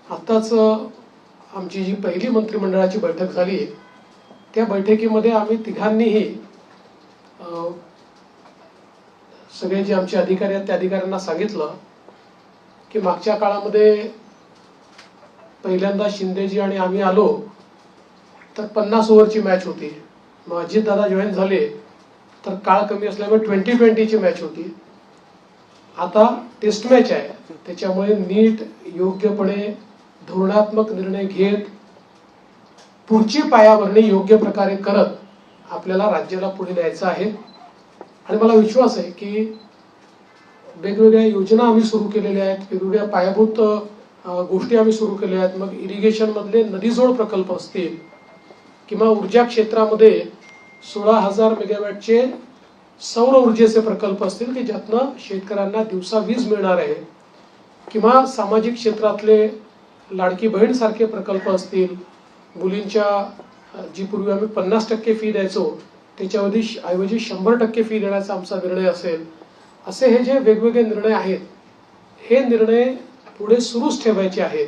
आत्ताच आमची जी पहिली मंत्रिमंडळाची बैठक झाली त्या बैठकीमध्ये आम्ही तिघांनीही सगळे जे आमचे अधिकारी आहेत त्या अधिकाऱ्यांना सांगितलं की मागच्या काळामध्ये पहिल्यांदा शिंदेजी आणि आम्ही आलो तर 50 ओव्हरची मॅच होती. मग अजितदादा जॉईन झाले तर काळ कमी असल्यामुळे 20-20ची मॅच होती. आता टेस्ट मॅच आहे, त्याच्यामुळे नीट योग्यपणे धोरणात्मक निर्णय घेत पुढची पायाभरणी योग्य प्रकारे करत आपल्याला राज्याला पुढे न्यायचं आहे. आणि मला विश्वास आहे की वेगवेगळ्या योजना आम्ही सुरू केलेल्या आहेत, वेगवेगळ्या पायाभूत गोष्टी आम्ही सुरू केल्या आहेत. मग इरिगेशन मधले नदीजोड प्रकल्प असतील किंवा ऊर्जा क्षेत्रामध्ये 16,000 मेगावॅटचे सौर ऊर्जेचे प्रकल्प असतील की ज्यातनं शेतकऱ्यांना दिवसा वीज मिळणार आहे, किंवा सामाजिक क्षेत्रातले लाडकी बहीण सारखे प्रकल्प असतील, मुलींच्या जी पूर्वी आम्ही 50% फी द्यायचो त्याच्याऐवजी 100% फी देण्याचा आमचा निर्णय असेल. असे हे जे वेगवेगळे निर्णय आहेत हे निर्णय पुढे सुरूच ठेवायचे आहेत.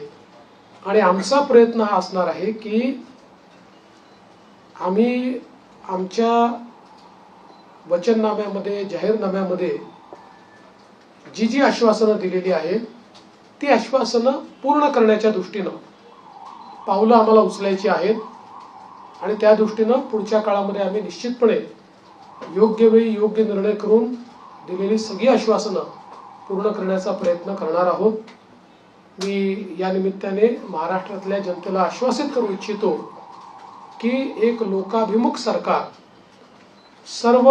आणि आमचा प्रयत्न हा असणार आहे की आम्ही आमच्या वचननाम्यामध्ये जाहीरनाम्यामध्ये जी जी आश्वासनं दिलेली आहेत ती आश्वासनं पूर्ण करण्याच्या दृष्टीनं पावलं आम्हाला उचलायची आहेत. आणि त्या दृष्टीनं पुढच्या काळामध्ये आम्ही निश्चितपणे योग्य वेळी योग्य निर्णय करून दिलेली सगळी आश्वासनं पूर्ण करण्याचा प्रयत्न करणार आहोत. मी या निमित्ताने महाराष्ट्रातल्या जनतेला आश्वासित करू इच्छितो की एक लोकाभिमुख सरकार, सर्व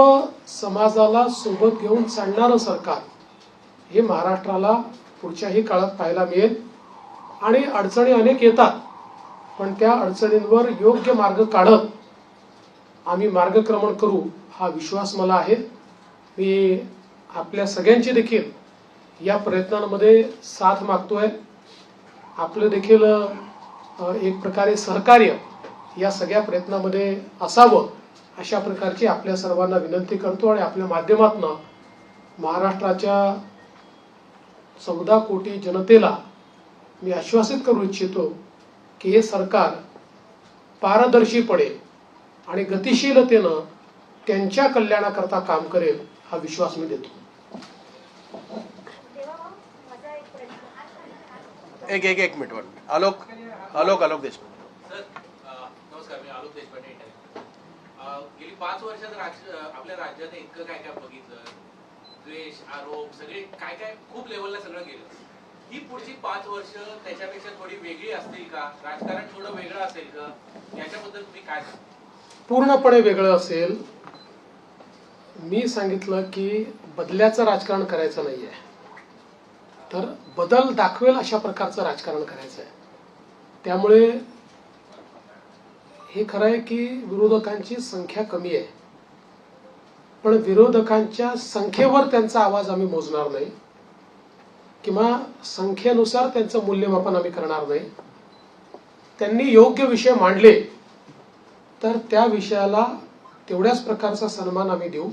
समाजाला सोबत घेऊन चालणारं सरकार हे महाराष्ट्राला पुढच्याही काळात पाहायला मिळेल. आणि अडचणी अनेक येतात, पण त्या अडचणींवर योग्य मार्ग काढत आम्ही मार्गक्रमण करू हा विश्वास मला आहे. मी आपल्या सगळ्यांची देखील या प्रयत्नांमध्ये साथ मागतोय. आपलं देखील एक प्रकारे सहकार्य या सगळ्या प्रयत्नांमध्ये असावं अशा प्रकारची आपल्या सर्वांना विनंती करतो. आणि आपल्या माध्यमातून महाराष्ट्राच्या 14 कोटी जनतेला मी आश्वासित करू इच्छितो की हे सरकार पारदर्शीपणे आणि गतिशीलतेनं त्यांच्या कल्याणाकरता काम करेल हा विश्वास मी देतो. एक मिनिट आलोक देशमुख. सर नमस्कार, मी आलोक देशपांडे. गेली 5 वर्षात आपल्या राज्यात इतकं काय काय बघितलं, द्वेष, आरोप, सगळे काय काय खूप लेवलला सगळं गेलं. ही पुढची 5 वर्ष त्याच्यापेक्षा थोडी वेगळी असतील का? राजकारण थोडं वेगळं असेल का? याच्याबद्दल तुम्ही काय सांगा? पूर्णपणे वेगळं असेल. मी सांगितलं की बदल्याचं राजकारण करायचं नाहीये, तर बदल दाखवेल अशा प्रकारचं राजकारण करायचं आहे. त्यामुळे हे खरं आहे की विरोधकांची संख्या कमी आहे, पण विरोधकांच्या संख्येवर त्यांचा आवाज आम्ही मोजणार नाही किंवा संख्येनुसार त्यांचं मूल्यमापन आम्ही करणार नाही. त्यांनी योग्य विषय मांडले तर त्या विषयाला तेवढ्याच प्रकारचा सन्मान आम्ही देऊ.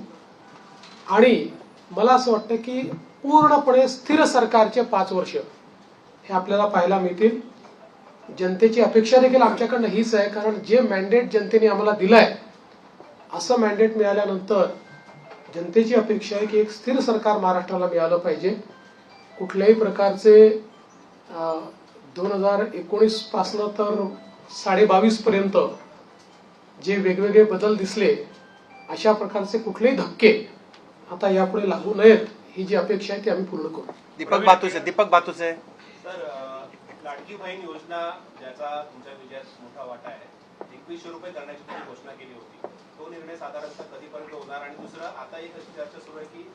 आणि मला असं वाटतं की पूर्णपणे स्थिर सरकारचे 5 वर्ष हे आपल्याला पाहायला मिळतील. जनतेची अपेक्षा देखील आमच्याकडनं हीच आहे, कारण जे मॅन्डेट जनतेने आम्हाला दिलंय असं मॅन्डेट मिळाल्यानंतर जनतेची अपेक्षा आहे की एक स्थिर सरकार महाराष्ट्राला मिळालं पाहिजे. कुठल्याही प्रकारचे 2019 पासनं तर 22.5 पर्यंत जे वेगवेगळे बदल दिसले अशा प्रकारचे कुठलेही धक्के आता यापुढे लागू नयेत ही जी अपेक्षा आहे ती आम्ही पूर्ण करू. दीपक बातुसे. सर, लाडकी बहीण योजना ज्याचा तुमच्या विजयात मोठा वाटा आहे, 2100 रुपये करण्याची तुम्ही घोषणा केली होती. तो निर्णय साधारणतः कधीपर्यंत होणार? आणि दुसरं, आता एक अशी चर्चा सुरू आहे की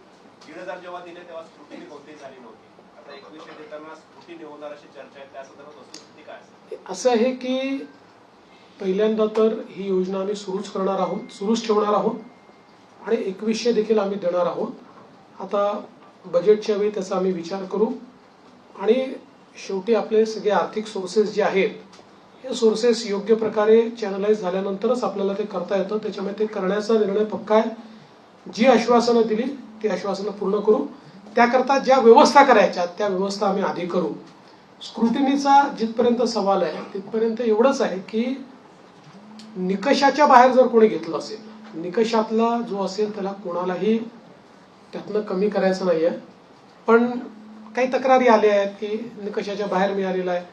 1,500 जेव्हा दिले तेव्हा स्क्रुटिनी कोणतीही झाली नव्हती. आता 2100 देताना स्क्रुटिनी होणार अशी चर्चा आहे, त्या संदर्भात वस्तुस्थिती काय असेल? असं आहे की पहिल्यांदा तर ही योजना आम्ही सुरूच ठेवणार आहोत आणि 2100 देखील आम्ही देणार आहोत. आता बजेटच्या वेळी त्याचा आम्ही विचार करू. आणि शेवटी आपले सगळे आर्थिक सोर्सेस जे आहेत हे सोर्सेस योग्य प्रकारे चॅनलाइज झाल्यानंतरच आपल्याला ते करता येतं. त्याच्यामुळे ते करण्याचा निर्णय पक्का आहे. जी आश्वासनं दिली ती आश्वासनं पूर्ण करू. त्याकरता ज्या व्यवस्था करायच्या त्या व्यवस्था आम्ही आधी करू. स्क्रुटिनीचा जिथपर्यंत सवाल आहे तिथपर्यंत एवढंच आहे की निकषाच्या बाहेर जर कोणी घेतलं असेल, निकषातला जो असेल त्याला कोणालाही त्यातनं कमी करायचं नाहीये. पण काही तक्रारी आल्या आहेत की निकषाच्या बाहेर मिळालेला आहे,